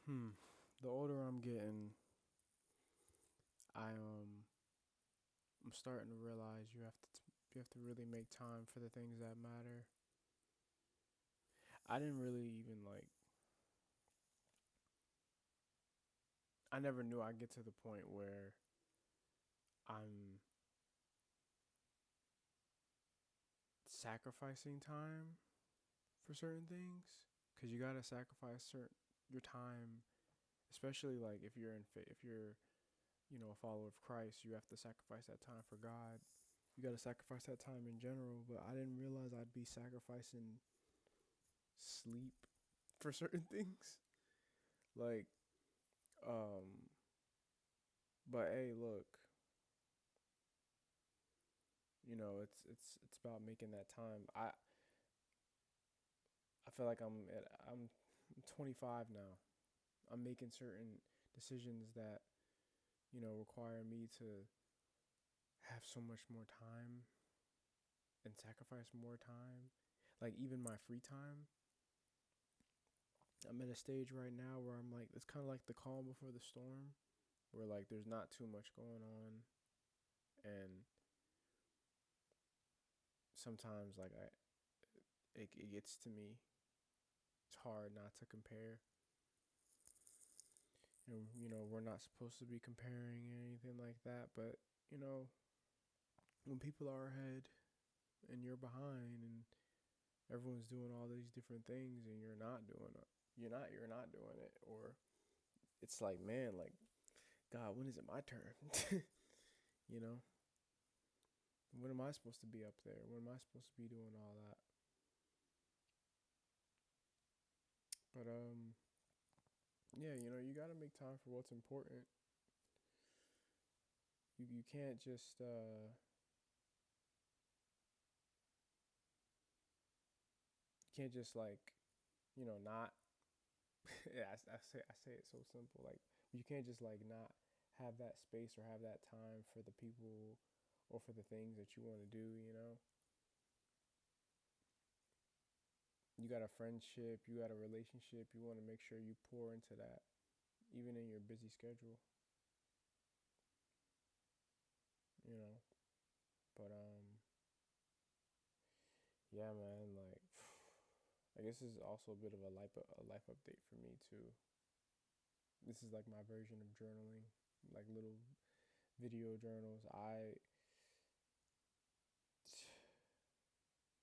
The older I'm getting, I I'm starting to realize you have to really make time for the things that matter. I didn't really even like I never knew I'd get to the point where I'm sacrificing time for certain things cuz you got to sacrifice certain your time, especially like if you're, a follower of Christ, you have to sacrifice that time for God. You got to sacrifice that time in general, but I didn't realize I'd be sacrificing sleep for certain things. Like um but hey, look, it's about making that time. I feel like I'm 25 now. I'm making certain decisions that, require me to have so much more time and sacrifice more time. Like even my free time, I'm at a stage right now where I'm like, it's kind of like the calm before the storm, where like there's not too much going on, and sometimes like it gets to me. It's hard not to compare. And we're not supposed to be comparing or anything like that, but you know, when people are ahead and you're behind and everyone's doing all these different things and you're not doing it, you're not doing it, or it's like, man, like, God, when is it my turn? you know, when am I supposed to be up there? When am I supposed to be doing all that? But yeah, you got to make time for what's important. You can't just like, not. Yeah, I say it so simple. Like you can't just like not have that space or have that time for the people or for the things that you want to do. You got a friendship, you got a relationship. You want to make sure you pour into that, even in your busy schedule. You know. But yeah, man. Like, I guess this is also a bit of a life update for me too. This is like my version of journaling, like little video journals.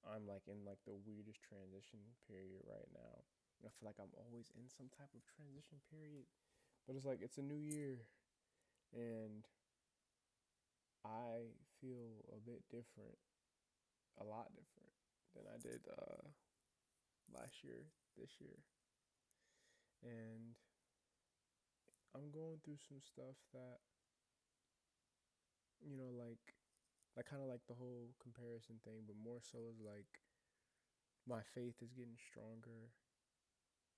I'm like in like the weirdest transition period right now. I feel like I'm always in some type of transition period, but it's like it's a new year, and I feel a bit different, a lot different than I did last year, this year, and I'm going through some stuff that, like kind of like the whole comparison thing, but more so is like my faith is getting stronger,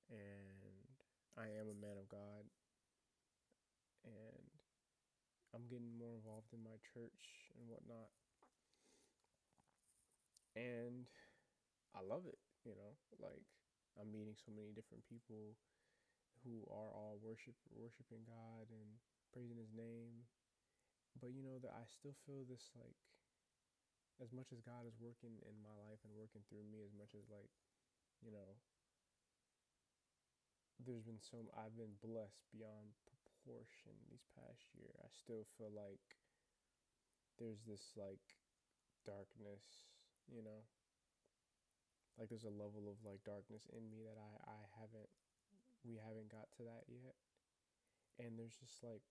and I am a man of God, and I'm getting more involved in my church and whatnot, and I love it. Like I'm meeting so many different people who are all worshiping God and praising His name. But that I still feel this like, as much as God is working in my life and working through me, as much as like, you know, I've been blessed beyond proportion these past year. I still feel like there's this like darkness, like there's a level of like darkness in me that I haven't we haven't got to that yet. And there's just like,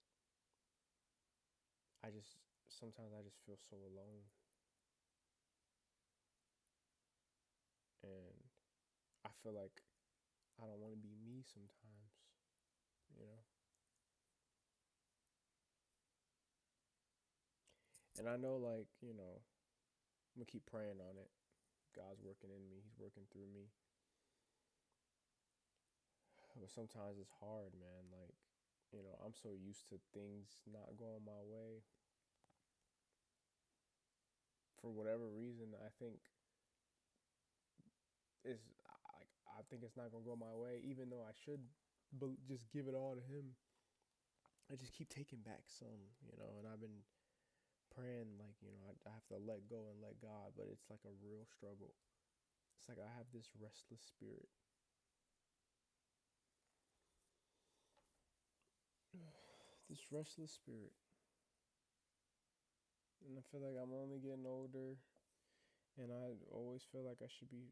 I just sometimes I just feel so alone, and I feel like I don't want to be me sometimes, you know. And I know, like, I'm gonna keep praying on it. God's working in me. He's working through me. But sometimes it's hard, man. Like, I'm so used to things not going my way. For whatever reason, I think it's not gonna go my way, even though I should. just give it all to Him. I just keep taking back some, and I've been praying like, I have to let go and let God, but it's like a real struggle. It's like I have this restless spirit. This restless spirit. And I feel like I'm only getting older, and I always feel like I should be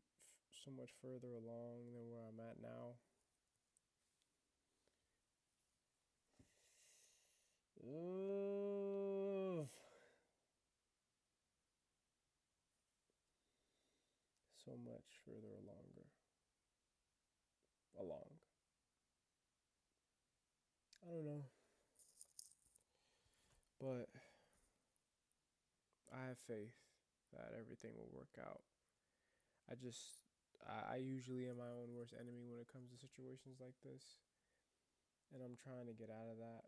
so much further along than where I'm at now. Ugh. So much further along. I don't know, but I have faith that everything will work out. I just, I usually am my own worst enemy when it comes to situations like this, and I'm trying to get out of that.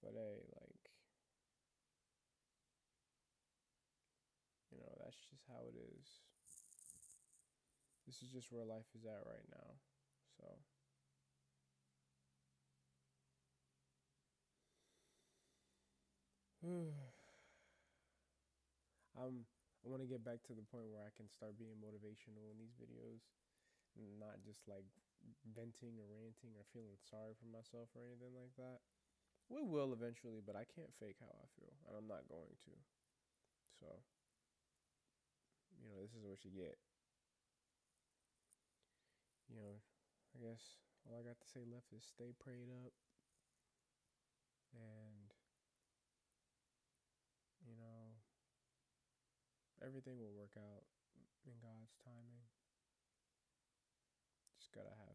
But hey, like, that's just how it is. This is just where life is at right now. So, I want to get back to the point where I can start being motivational in these videos, and not just like venting or ranting or feeling sorry for myself or anything like that. We will eventually, but I can't fake how I feel, and I'm not going to. So, this is what you get. I guess all I got to say left is stay prayed up, and you know, everything will work out in God's timing. Just gotta have